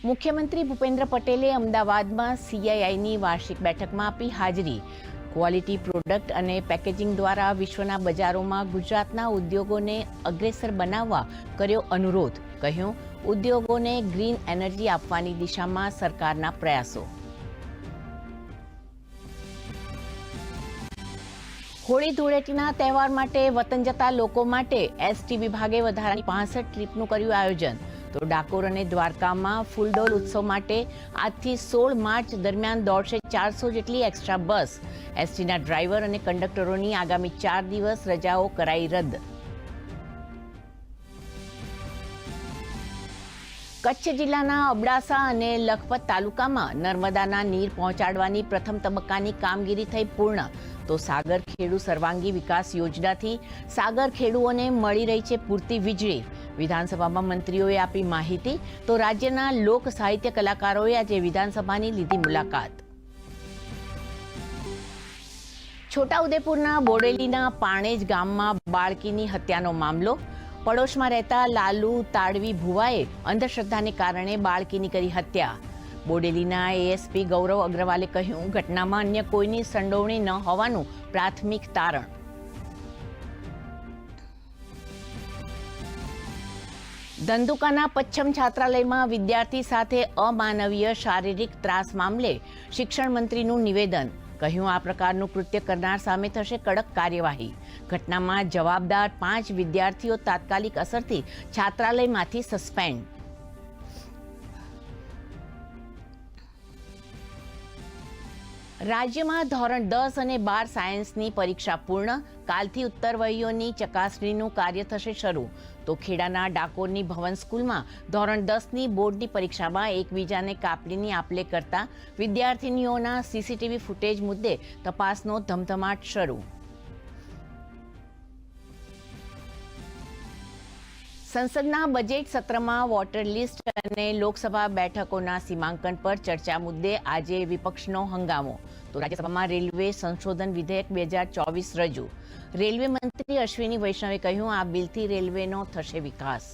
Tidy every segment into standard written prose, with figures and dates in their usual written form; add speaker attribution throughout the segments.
Speaker 1: મુખ્યમંત્રી ભૂપેન્દ્ર પટેલે અમદાવાદમાં સીઆઈઆઈની વાર્ષિક બેઠકમાં આપી હાજરી. ક્વોલિટી પ્રોડક્ટ અને પેકેજિંગ દ્વારા વિશ્વના બજારોમાં ગુજરાતના ઉદ્યોગોને અગ્રેસર બનાવવા કર્યો અનુરોધ. કહ્યું, ઉદ્યોગોને ગ્રીન એનર્જી આપવાની દિશામાં સરકારના પ્રયાસો. હોળી ધૂળેટીના તહેવાર માટે વતન જતા લોકો માટે એસટી વિભાગે વધારાની 65 ટ્રીપનું કર્યું આયોજન. તો ડાકોર અને દ્વારકામાં ફૂલડોલ ઉત્સવ માટે આજથી 16 માર્ચ દરમિયાન દોડશે 400 જેટલી એક્સ્ટ્રા બસ. એસટીના ડ્રાઈવર અને કંડક્ટરોની આગામી 4 દિવસ રજાઓ કરાઈ રદ. કચ્છ જિલ્લાના અબડાસા અને લખપત તાલુકામાં નર્મદાના નીર પહોંચાડવાની પ્રથમ તબક્કાની કામગીરી થઈ પૂર્ણ. તો સાગર ખેડુ સર્વાંગી વિકાસ યોજનાથી સાગર ખેડૂઓને મળી રહી છે પૂરતી વીજળી. વિધાનસભામાં મંત્રીઓએ આપી માહિતી. તો રાજ્યના લોક સાહિત્ય કલાકારોએ આજે વિધાનસભાની લીધી મુલાકાત. છોટાઉદેપુરના બોડેલીના પાણેજ ગામમાં બાળકીની હત્યાનો મામલો. પડોશમાં રહેતા લાલુ તાડવી ભુવાએ અંધશ્રદ્ધાને કારણે બાળકીની કરી હત્યા. બોડેલીના એએસપી ગૌરવ અગ્રવાલે કહ્યું, ઘટનામાં અન્ય કોઈની સંડોવણી ન હોવાનું પ્રાથમિક તારણ. ધંધુકાના પચ્છમ છાત્રાલયમાં વિદ્યાર્થી સાથે અમાનવીય શારીરિક ત્રાસ મામલે શિક્ષણ મંત્રીનું નિવેદન. કહ્યું, આ પ્રકારનું કૃત્ય કરનાર સામે થશે કડક કાર્યવાહી. ઘટનામાં જવાબદાર 5 વિદ્યાર્થીઓ તાત્કાલિક અસરથી છાત્રાલયમાંથી સસ્પેન્ડ. રાજ્યમાં ધોરણ 10 અને 12 સાયન્સની પરીક્ષા પૂર્ણ. કાલથી ઉત્તરવહીઓની ચકાસણીનું કાર્ય થશે શરૂ. તો ખેડાના ડાકોરની ભવન સ્કૂલમાં ધોરણ 10ની બોર્ડની પરીક્ષામાં એકબીજાને કાપલીની આપલે કરતા વિદ્યાર્થીનીઓના સીસીટીવી ફૂટેજ મુદ્દે તપાસનો ધમધમાટ શરૂ. સંસદના બજેટ સત્રમાં વોટર લિસ્ટ અને લોકસભા બેઠકોના સીમાંકન પર ચર્ચા મુદ્દે આજે વિપક્ષનો હંગામો. તો રાજ્યસભામાં રેલવે સંશોધન વિધેયક 2024 રજૂ. રેલવે મંત્રી અશ્વિની વૈષ્ણવે કહ્યું, આ બિલથી રેલવેનો થશે વિકાસ.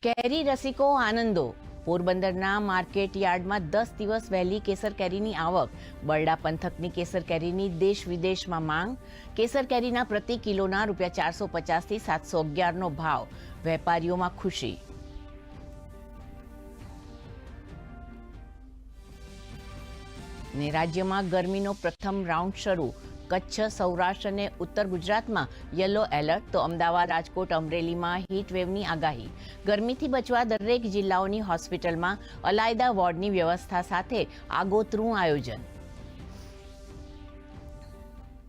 Speaker 1: કેરી રસિકો આનંદો. પોરબંદરના માર્કેટ યાર્ડમાં 10 દિવસ વહેલી કેસર કેરીની આવક. બરડા પંથકની કેસર કેરીની દેશ વિદેશમાં માંગ. કેસર કેરીના પ્રતિ કિલોના ₹450 થી 711નો ભાવ. વેપારીઓમાં ખુશી. ને રાજ્યમાં ગરમીનો પ્રથમ રાઉન્ડ શરૂ. કચ્છ, સૌરાષ્ટ્ર અને ઉત્તર ગુજરાતમાં યલો એલર્ટ. તો અમદાવાદ, રાજકોટ, અમરેલીમાં હીટવેવની આગાહી. ગરમીથી બચવા દરેક જિલ્લાઓની હોસ્પિટલમાં અલાયદા વોર્ડની વ્યવસ્થા સાથે આગોતરું આયોજન.